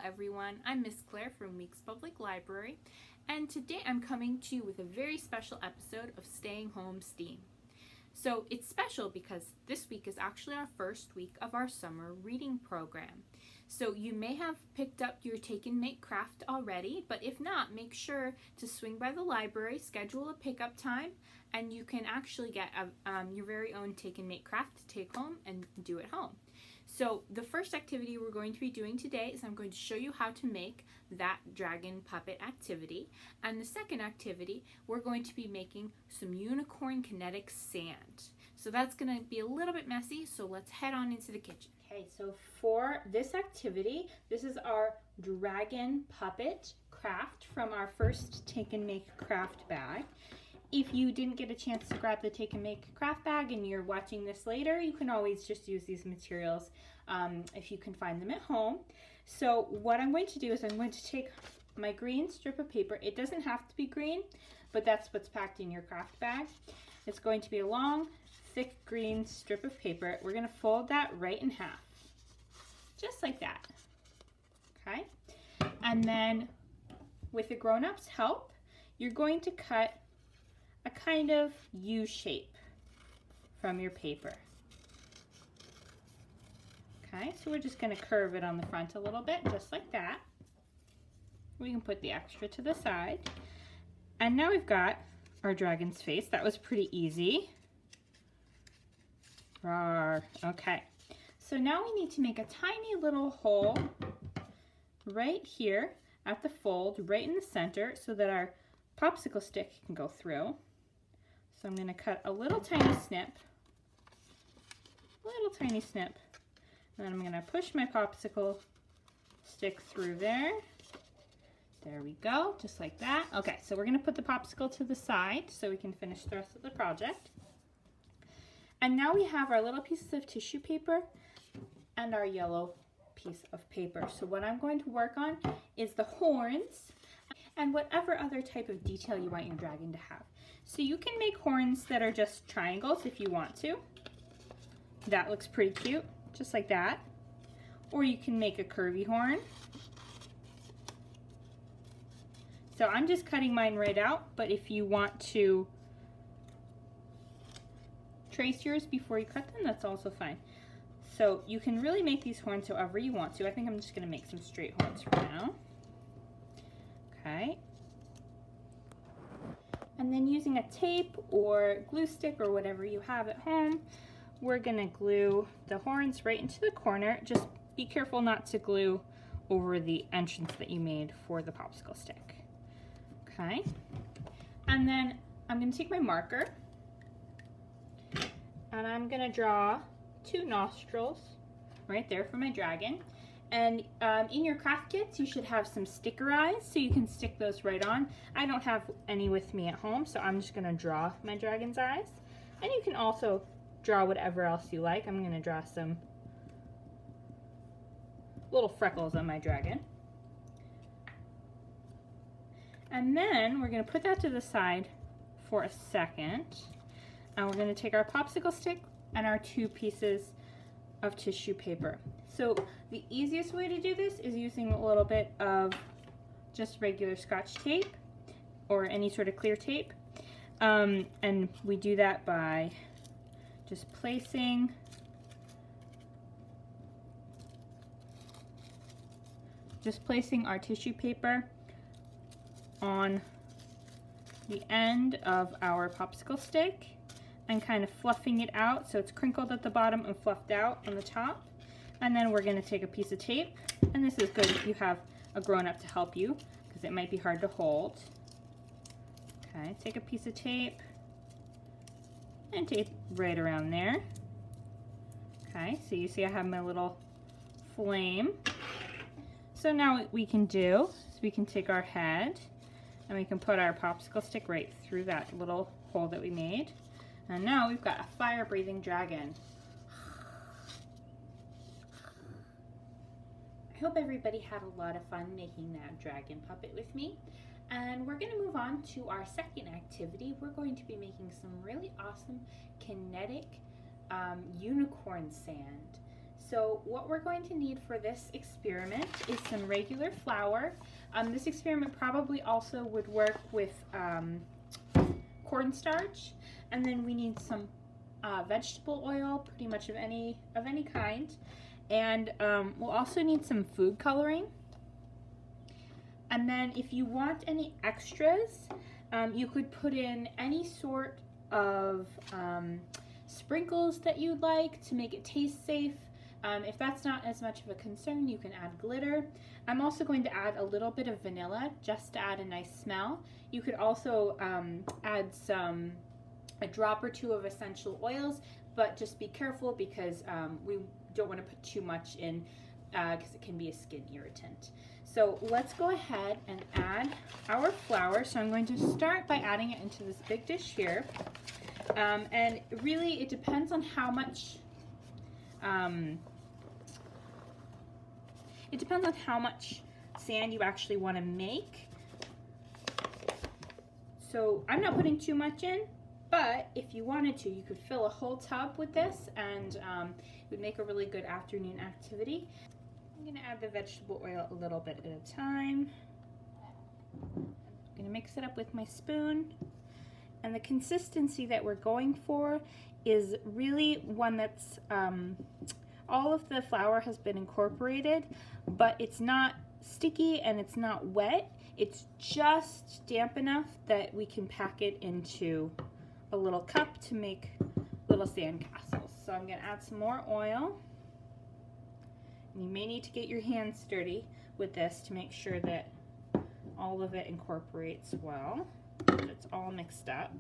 everyone, I'm Miss Claire from Weeks Public Library, and today I'm coming to you with a very special episode of Staying Home STEAM. So it's special because this week is actually our first week of our summer reading program. So you may have picked up your Take and Make craft already, but if not, make sure to swing by the library, schedule a pickup time, and you can actually get your very own Take and Make craft to take home and do at home. So the first activity we're going to be doing today is I'm going to show you how to make that dragon puppet activity. And the second activity, we're going to be making some Unicorn Kinetic Sand. So that's going to be a little bit messy, so let's head on into the kitchen. Okay, so for this activity, this is our dragon puppet craft from our first Take and Make craft bag. If you didn't get a chance to grab the Take and Make craft bag and you're watching this later, you can always just use these materials if you can find them at home. So what I'm going to do is I'm going to take my green strip of paper. It doesn't have to be green, but that's what's packed in your craft bag. It's going to be a long, thick green strip of paper. We're going to fold that right in half, just like that. Okay? And then with the grown-ups' help, you're going to cut a kind of U shape from your paper. Okay, so we're just going to curve it on the front a little bit, just like that. We can put the extra to the side. And now we've got our dragon's face. That was pretty easy. Rawr. Okay, so now we need to make a tiny little hole right here at the fold, right in the center, so that our popsicle stick can go through. So I'm going to cut a little tiny snip, and then I'm going to push my popsicle stick through there. There we go, just like that. Okay, so we're going to put the popsicle to the side so we can finish the rest of the project. And now we have our little pieces of tissue paper and our yellow piece of paper. So what I'm going to work on is the horns and whatever other type of detail you want your dragon to have. So you can make horns that are just triangles if you want to. That looks pretty cute, just like that. Or you can make a curvy horn. So I'm just cutting mine right out, but if you want to trace yours before you cut them, that's also fine. So you can really make these horns however you want to. I think I'm just going to make some straight horns for now. Okay. And then using a tape or glue stick or whatever you have at home, we're going to glue the horns right into the corner. Just be careful not to glue over the entrance that you made for the popsicle stick. Okay. And then I'm going to take my marker and I'm going to draw 2 nostrils right there for my dragon. And in your craft kits, you should have some sticker eyes, so you can stick those right on. I don't have any with me at home, so I'm just going to draw my dragon's eyes. And you can also draw whatever else you like. I'm going to draw some little freckles on my dragon. And then we're going to put that to the side for a second. And we're going to take our popsicle stick and our 2 pieces of tissue paper. So the easiest way to do this is using a little bit of just regular Scotch tape or any sort of clear tape. And we do that by just placing our tissue paper on the end of our popsicle stick and kind of fluffing it out so it's crinkled at the bottom and fluffed out on the top. And then we're going to take a piece of tape, and this is good if you have a grown-up to help you because it might be hard to hold. Okay, take a piece of tape and tape right around there. Okay, so you see I have my little flame. So now what we can do is we can take our head and we can put our popsicle stick right through that little hole that we made. And now we've got a fire-breathing dragon. I hope everybody had a lot of fun making that dragon puppet with me. And we're going to move on to our second activity. We're going to be making some really awesome kinetic unicorn sand. So what we're going to need for this experiment is some regular flour. This experiment probably also would work with cornstarch, and then we need some vegetable oil, pretty much of any kind, and we'll also need some food coloring. And then if you want any extras, you could put in any sort of sprinkles that you'd like to make it taste safe. If that's not as much of a concern, you can add glitter. I'm also going to add a little bit of vanilla just to add a nice smell. You could also add a drop or two of essential oils, but just be careful because we don't want to put too much in because it can be a skin irritant. So let's go ahead and add our flour. So I'm going to start by adding it into this big dish here. And really it depends on how much sand you actually want to make. So I'm not putting too much in, but if you wanted to, you could fill a whole tub with this, and it would make a really good afternoon activity. I'm going to add the vegetable oil a little bit at a time. I'm going to mix it up with my spoon. And the consistency that we're going for is really one that's all of the flour has been incorporated, but it's not sticky and it's not wet. It's just damp enough that we can pack it into a little cup to make little sand castles. So I'm going to add some more oil. And you may need to get your hands dirty with this to make sure that all of it incorporates well. It's all mixed up.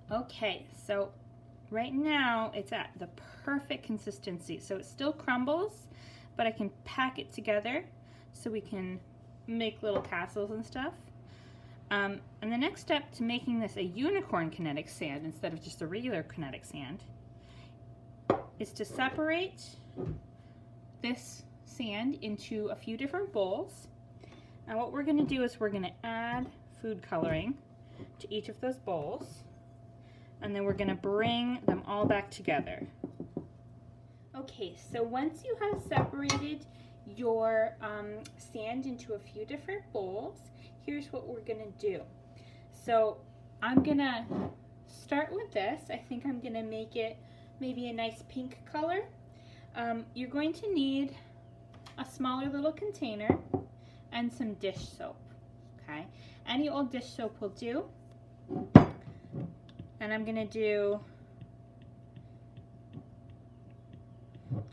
Okay, so right now it's at the perfect consistency. So it still crumbles, but I can pack it together so we can make little castles and stuff. And the next step to making this a unicorn kinetic sand instead of just a regular kinetic sand is to separate this sand into a few different bowls. And what we're going to do is we're going to add food coloring to each of those bowls, and then we're going to bring them all back together. Okay, so once you have separated your sand into a few different bowls, here's what we're going to do. So I'm going to start with this. I think I'm going to make it maybe a nice pink color. You're going to need a smaller little container and some dish soap. Okay, any old dish soap will do. And I'm going to do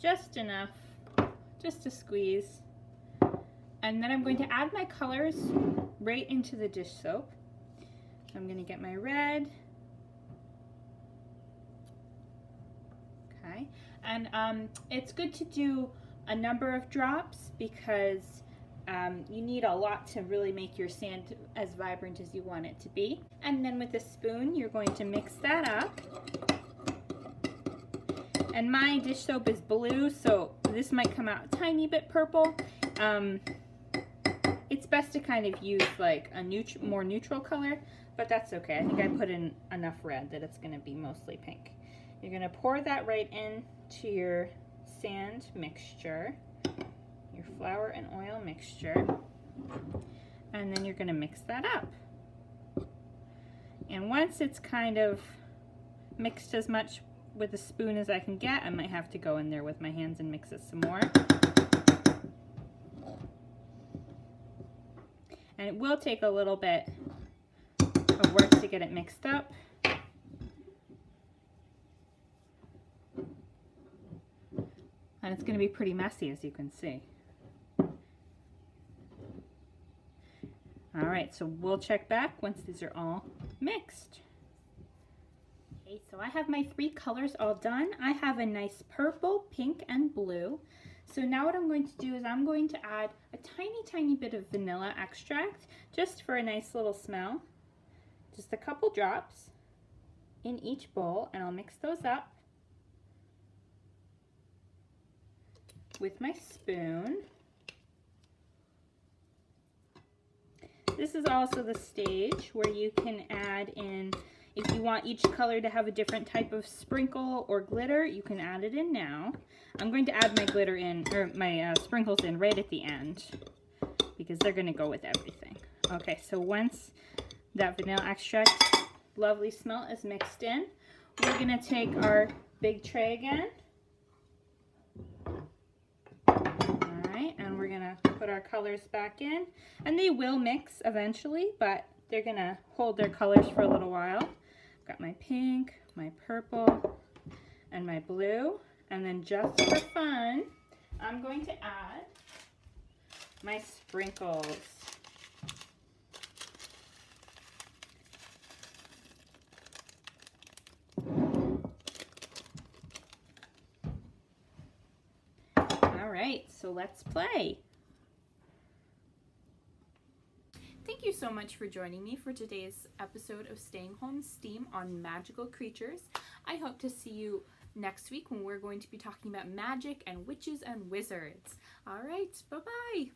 just enough, just a squeeze. And then I'm going to add my colors right into the dish soap. So I'm going to get my red. Okay, and it's good to do a number of drops because you need a lot to really make your sand as vibrant as you want it to be. And then with a spoon, you're going to mix that up. And my dish soap is blue, so this might come out a tiny bit purple. It's best to kind of use like a more neutral color, but that's okay. I think I put in enough red that it's going to be mostly pink. You're going to pour that right into your sand mixture, your flour and oil mixture, and then you're going to mix that up. And once it's kind of mixed as much with a spoon as I can get, I might have to go in there with my hands and mix it some more. And it will take a little bit of work to get it mixed up. And it's going to be pretty messy, as you can see. All right, so we'll check back once these are all mixed. Okay, so I have my 3 colors all done. I have a nice purple, pink, and blue. So now what I'm going to do is I'm going to add a tiny bit of vanilla extract just for a nice little smell. Just a couple drops in each bowl, and I'll mix those up with my spoon. this is also the stage where you can add in, if you want each color to have a different type of sprinkle or glitter, you can add it in now. I'm going to add my glitter in, or my sprinkles in right at the end, because they're going to go with everything. Okay, so once that vanilla extract, lovely smell, is mixed in, we're going to take our big tray again. Alright, and we're going to put our colors back in. And they will mix eventually, but they're going to hold their colors for a little while. I've got my pink, my purple, and my blue. And then just for fun, I'm going to add my sprinkles. All right, so let's play. Thank you so much for joining me for today's episode of Staying Home STEAM on magical creatures. I hope to see you next week when we're going to be talking about magic and witches and wizards. All right, bye-bye.